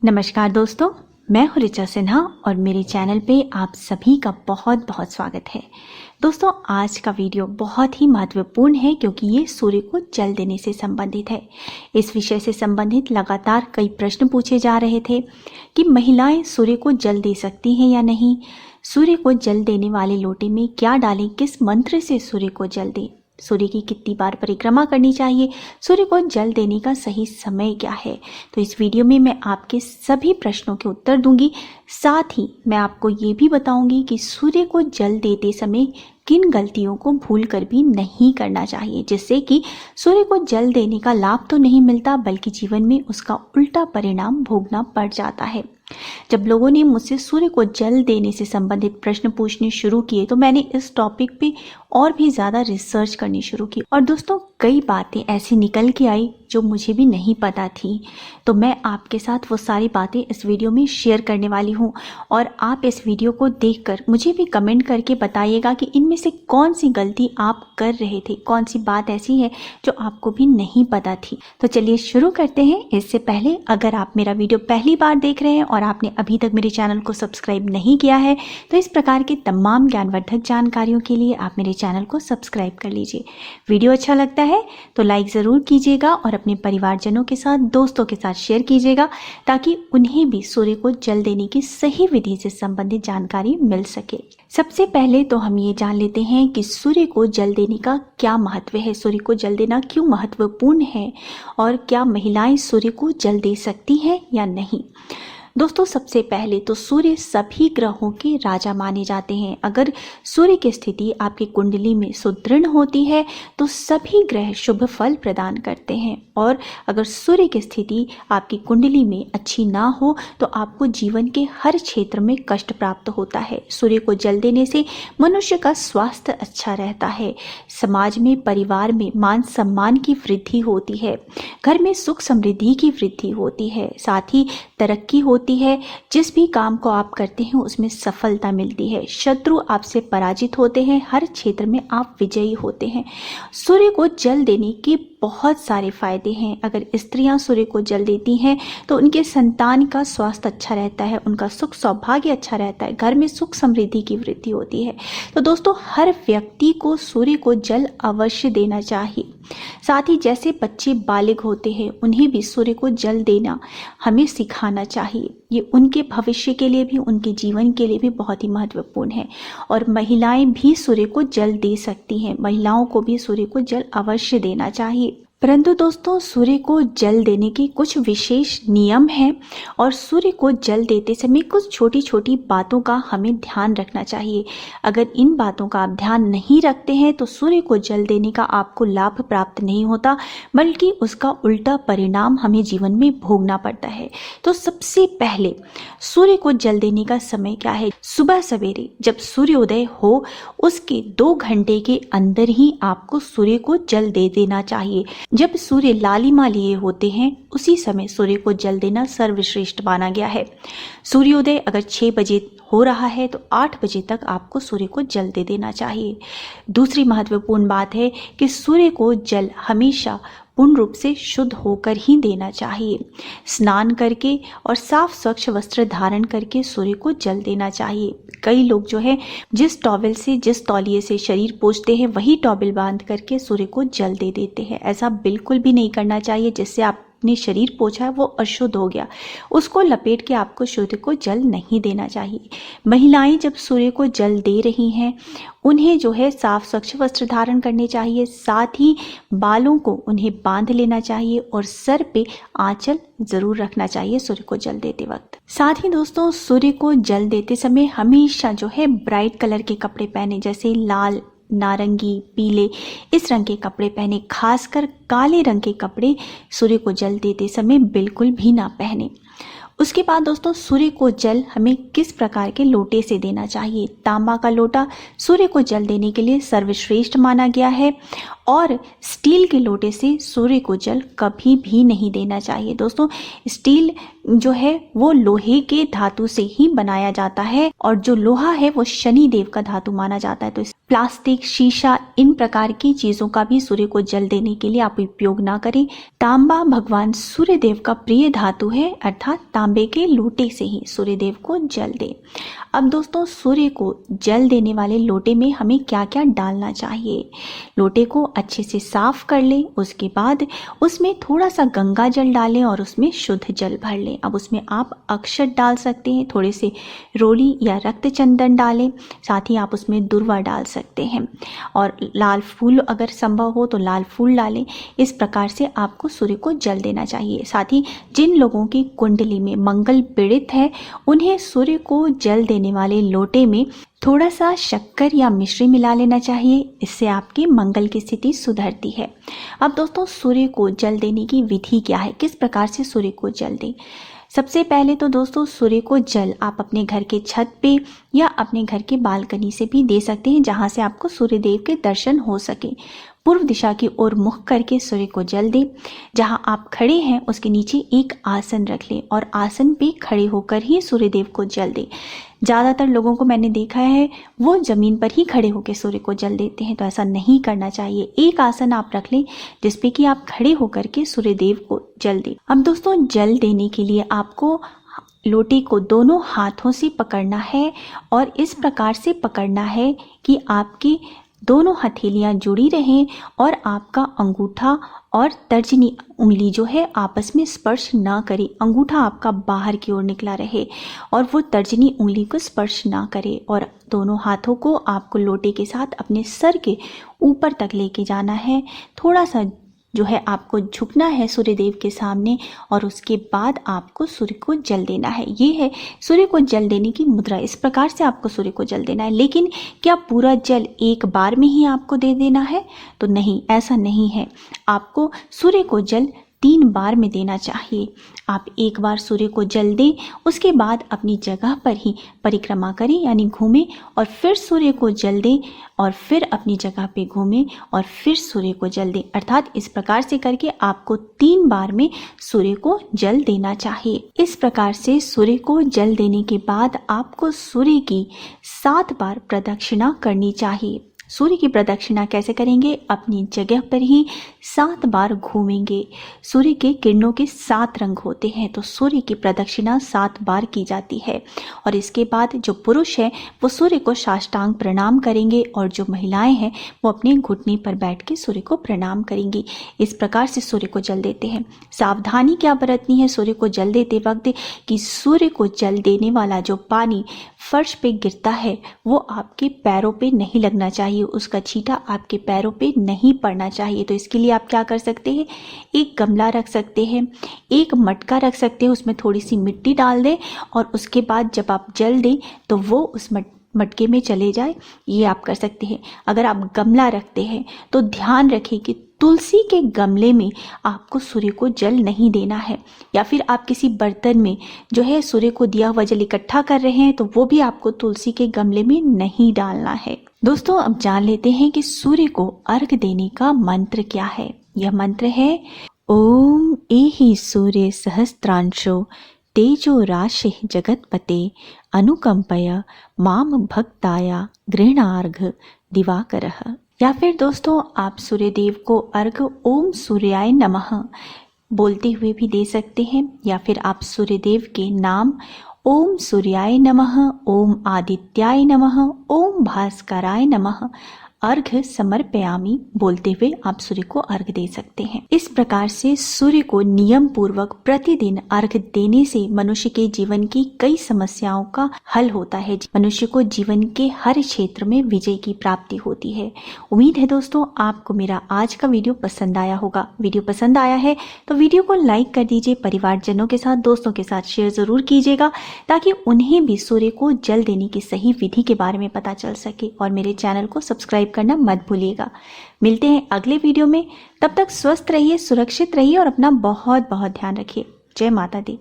नमस्कार दोस्तों, मैं हूं ऋचा सिन्हा और मेरे चैनल पे आप सभी का बहुत बहुत स्वागत है। दोस्तों, आज का वीडियो बहुत ही महत्वपूर्ण है क्योंकि ये सूर्य को जल देने से संबंधित है। इस विषय से संबंधित लगातार कई प्रश्न पूछे जा रहे थे कि महिलाएं सूर्य को जल दे सकती हैं या नहीं, सूर्य को जल देने वाले लोटे में क्या डालें, किस मंत्र से सूर्य को जल दें, सूर्य की कितनी बार परिक्रमा करनी चाहिए, सूर्य को जल देने का सही समय क्या है। तो इस वीडियो में मैं आपके सभी प्रश्नों के उत्तर दूंगी। साथ ही मैं आपको ये भी बताऊंगी कि सूर्य को जल देते समय किन गलतियों को भूलकर भी नहीं करना चाहिए, जिससे कि सूर्य को जल देने का लाभ तो नहीं मिलता बल्कि जीवन में उसका उल्टा परिणाम भोगना पड़ जाता है। जब लोगों ने मुझसे सूर्य को जल देने से संबंधित प्रश्न पूछने शुरू किए तो मैंने इस टॉपिक पे और भी ज़्यादा रिसर्च करनी शुरू की और दोस्तों कई बातें ऐसी निकल के आई जो मुझे भी नहीं पता थी। तो मैं आपके साथ वो सारी बातें इस वीडियो में शेयर करने वाली हूँ और आप इस वीडियो को देखकर मुझे भी कमेंट करके बताइएगा कि इनमें से कौन सी गलती आप कर रहे थे, कौन सी बात ऐसी है जो आपको भी नहीं पता थी। तो चलिए शुरू करते हैं। इससे पहले अगर आप मेरा वीडियो पहली बार देख रहे हैं और आपने अभी तक मेरे चैनल को सब्सक्राइब नहीं किया है तो इस प्रकार के तमाम ज्ञानवर्धक जानकारियों के लिए आप मेरे चैनल को सब्सक्राइब कर लीजिए। वीडियो अच्छा लगता है तो लाइक ज़रूर कीजिएगा और अपने परिवारजनों के साथ, दोस्तों के साथ शेयर कीजिएगा ताकि उन्हें भी सूर्य को जल देने की सही विधि से संबंधित जानकारी मिल सके। सबसे पहले तो हम ये जान लेते हैं कि सूर्य को जल देने का क्या महत्व है, सूर्य को जल देना क्यों महत्वपूर्ण है और क्या महिलाएं सूर्य को जल दे सकती हैं या नहीं। दोस्तों, सबसे पहले तो सूर्य सभी ग्रहों के राजा माने जाते हैं। अगर सूर्य की स्थिति आपकी कुंडली में सुदृढ़ होती है तो सभी ग्रह शुभ फल प्रदान करते हैं और अगर सूर्य की स्थिति आपकी कुंडली में अच्छी ना हो तो आपको जीवन के हर क्षेत्र में कष्ट प्राप्त होता है। सूर्य को जल देने से मनुष्य का स्वास्थ्य अच्छा रहता है, समाज में, परिवार में मान सम्मान की वृद्धि होती है, घर में सुख समृद्धि की वृद्धि होती है, साथ ही तरक्की होती है। जिस भी काम को आप करते हैं उसमें सफलता मिलती है, शत्रु आपसे पराजित होते हैं, हर क्षेत्र में आप विजयी होते हैं। सूर्य को जल देने के बहुत सारे फायदे हैं। अगर स्त्रियां सूर्य को जल देती हैं तो उनके संतान का स्वास्थ्य अच्छा रहता है, उनका सुख सौभाग्य अच्छा रहता है, घर में सुख समृद्धि की वृद्धि होती है। तो दोस्तों, हर व्यक्ति को सूर्य को जल अवश्य देना चाहिए। साथ ही जैसे बच्चे बालिग होते हैं उन्हें भी सूर्य को जल देना हमें सिखाना चाहिए। ये उनके भविष्य के लिए भी, उनके जीवन के लिए भी बहुत ही महत्वपूर्ण है। और महिलाएं भी सूर्य को जल दे सकती हैं, महिलाओं को भी सूर्य को जल अवश्य देना चाहिए। परंतु दोस्तों, सूर्य को जल देने के कुछ विशेष नियम हैं और सूर्य को जल देते समय कुछ छोटी छोटी बातों का हमें ध्यान रखना चाहिए। अगर इन बातों का आप ध्यान नहीं रखते हैं तो सूर्य को जल देने का आपको लाभ प्राप्त नहीं होता बल्कि उसका उल्टा परिणाम हमें जीवन में भोगना पड़ता है। तो सबसे पहले सूर्य को जल देने का समय क्या है? सुबह सवेरे जब सूर्योदय हो उसके 2 घंटे के अंदर ही आपको सूर्य को जल दे देना चाहिए। जब सूर्य लालिमा लिए होते हैं उसी समय सूर्य को जल देना सर्वश्रेष्ठ माना गया है। सूर्योदय अगर 6 बजे हो रहा है तो 8 बजे तक आपको सूर्य को जल दे देना चाहिए। दूसरी महत्वपूर्ण बात है कि सूर्य को जल हमेशा पूर्ण रूप से शुद्ध होकर ही देना चाहिए। स्नान करके और साफ स्वच्छ वस्त्र धारण करके सूर्य को जल देना चाहिए। कई लोग जो है जिस टॉवल से, जिस तौलिए से शरीर पोंछते हैं वही टॉवल बांध करके सूर्य को जल दे देते हैं। ऐसा बिल्कुल भी नहीं करना चाहिए। जिससे आपने शरीर पोंछा है वो अशुद्ध हो गया, उसको लपेट के आपको सूर्य को जल नहीं देना चाहिए। महिलाएं जब सूर्य को जल दे रही हैं उन्हें जो है साफ स्वच्छ वस्त्र धारण करने चाहिए, साथ ही बालों को उन्हें बांध लेना चाहिए और सर पे आंचल जरूर रखना चाहिए सूर्य को जल देते वक्त। साथ ही दोस्तों, सूर्य को जल देते समय हमेशा जो है ब्राइट कलर के कपड़े पहने, जैसे लाल, नारंगी, पीले, इस रंग के कपड़े पहने। खासकर काले रंग के कपड़े सूर्य को जल देते समय बिल्कुल भी ना पहने। उसके बाद दोस्तों, सूर्य को जल हमें किस प्रकार के लोटे से देना चाहिए? तांबा का लोटा सूर्य को जल देने के लिए सर्वश्रेष्ठ माना गया है और स्टील के लोटे से सूर्य को जल कभी भी नहीं देना चाहिए। दोस्तों, स्टील जो है वो लोहे के धातु से ही बनाया जाता है और जो लोहा है वो शनि देव का धातु माना जाता है। तो प्लास्टिक, शीशा, इन प्रकार की चीजों का भी सूर्य को जल देने के लिए आप उपयोग ना करें। तांबा भगवान सूर्य देव का प्रिय धातु है, अर्थात तांबे के लोटे से ही सूर्य देव को जल दें। अब दोस्तों, सूर्य को जल देने वाले लोटे में हमें क्या क्या डालना चाहिए। लोटे को अच्छे से साफ कर लें, उसके बाद उसमें थोड़ा सा गंगा जल डालें और उसमें शुद्ध जल भर लें। अब उसमें आप अक्षत डाल सकते हैं, थोड़े से रोली या रक्त चंदन डालें, साथ ही आप उसमें दुर्वा डाल सकते हैं और लाल फूल अगर संभव हो तो लाल फूल डालें। इस प्रकार से आपको सूर्य को जल देना चाहिए। साथ ही जिन लोगों की कुंडली में मंगल पीड़ित है, उन्हें सूर्य को जल देने वाले लोटे में थोड़ा सा शक्कर या मिश्री मिला लेना चाहिए। इससे आपकी मंगल की स्थिति सुधरती है। अब दोस्तों, सूर्य को जल देने की विधि क्या है, किस प्रकार से सूर्य को जल दें। सबसे पहले तो दोस्तों, सूर्य को जल आप अपने घर के छत पे या अपने घर के बालकनी से भी दे सकते हैं, जहां से आपको सूर्य देव के दर्शन हो सके। पूर्व दिशा की ओर मुख करके सूर्य को जल दें। जहां आप खड़े हैं उसके नीचे एक आसन रख लें और आसन पे खड़े होकर ही सूर्य देव को जल दें। ज़्यादातर लोगों को मैंने देखा है वो ज़मीन पर ही खड़े होकर सूर्य को जल देते हैं, तो ऐसा नहीं करना चाहिए। एक आसन आप रख लें जिसपे कि आप खड़े होकर के सूर्य देव को जल दें। अब दोस्तों, जल देने के लिए आपको लोटे को दोनों हाथों से पकड़ना है और इस प्रकार से पकड़ना है कि आपकी दोनों हथेलियां जुड़ी रहें और आपका अंगूठा और तर्जनी उंगली जो है आपस में स्पर्श ना करे। अंगूठा आपका बाहर की ओर निकला रहे और वो तर्जनी उंगली को स्पर्श ना करे। और दोनों हाथों को आपको लोटे के साथ अपने सर के ऊपर तक लेके जाना है। थोड़ा सा जो है आपको झुकना है सूर्य देव के सामने और उसके बाद आपको सूर्य को जल देना है। ये है सूर्य को जल देने की मुद्रा। इस प्रकार से आपको सूर्य को जल देना है। लेकिन क्या पूरा जल एक बार में ही आपको दे देना है? तो नहीं, ऐसा नहीं है। आपको सूर्य को जल 3 बार में देना चाहिए। आप एक बार सूर्य को जल दें, उसके बाद अपनी जगह पर ही परिक्रमा करें, यानी घूमें और फिर सूर्य को जल दें और फिर अपनी जगह पे घूमें और फिर सूर्य को जल दें। अर्थात इस प्रकार से करके आपको 3 बार में सूर्य को जल देना चाहिए। इस प्रकार से सूर्य को जल देने के बाद आपको सूर्य की 7 बार प्रदक्षिणा करनी चाहिए। सूर्य की प्रदक्षिणा कैसे करेंगे? अपनी जगह पर ही 7 बार घूमेंगे। सूर्य के किरणों के 7 रंग होते हैं, तो सूर्य की प्रदक्षिणा 7 बार की जाती है। और इसके बाद जो पुरुष है वो सूर्य को साष्टांग प्रणाम करेंगे और जो महिलाएं हैं वो अपने घुटने पर बैठ के सूर्य को प्रणाम करेंगी। इस प्रकार से सूर्य को जल देते हैं। सावधानी क्या बरतनी है सूर्य को जल देते वक्त कि सूर्य को जल देने वाला जो पानी फर्श पे गिरता है वो आपके पैरों पे नहीं लगना चाहिए, उसका छींटा आपके पैरों पे नहीं पड़ना चाहिए। तो इसके लिए आप क्या कर सकते हैं? एक गमला रख सकते हैं, एक मटका रख सकते हैं, उसमें थोड़ी सी मिट्टी डाल दें और उसके बाद जब आप जल दें तो वो उस मटके में चले जाए। ये आप कर सकते हैं। अगर आप गमला रखते हैं तो ध्यान रखें कि तुलसी के गमले में आपको सूर्य को जल नहीं देना है, या फिर आप किसी बर्तन में जो है सूर्य को दिया हुआ जल इकट्ठा कर रहे हैं तो वो भी आपको तुलसी के गमले में नहीं डालना है। दोस्तों, अब जान लेते हैं कि सूर्य को अर्घ देने का मंत्र क्या है। यह मंत्र है ओम एहि सूर्य सहस्त्रांशो तेजो राशि जगतपते अनुकंपय माम भक्ताया गृह्णार्घ दिवाकरः। या फिर दोस्तों, आप सूर्य देव को अर्घ ओम सूर्याय नमः बोलते हुए भी दे सकते हैं, या फिर आप सूर्य देव के नाम ओम सूर्याय नमः, ओम आदित्याय नमः, ओम भास्कराय नमः अर्घ समर्पयामि बोलते हुए आप सूर्य को अर्घ दे सकते हैं। इस प्रकार से सूर्य को नियम पूर्वक प्रतिदिन अर्घ देने से मनुष्य के जीवन की कई समस्याओं का हल होता है। मनुष्य को जीवन के हर क्षेत्र में विजय की प्राप्ति होती है। उम्मीद है दोस्तों आपको मेरा आज का वीडियो पसंद आया होगा। वीडियो पसंद आया है तो वीडियो को लाइक कर दीजिए, परिवारजनों के साथ, दोस्तों के साथ शेयर जरूर कीजिएगा ताकि उन्हें भी सूर्य को जल देने की सही विधि के बारे में पता चल सके। और मेरे चैनल को सब्सक्राइब करना मत भूलिएगा। मिलते हैं अगले वीडियो में। तब तक स्वस्थ रहिए, सुरक्षित रहिए और अपना बहुत बहुत ध्यान रखिए। जय माता दी।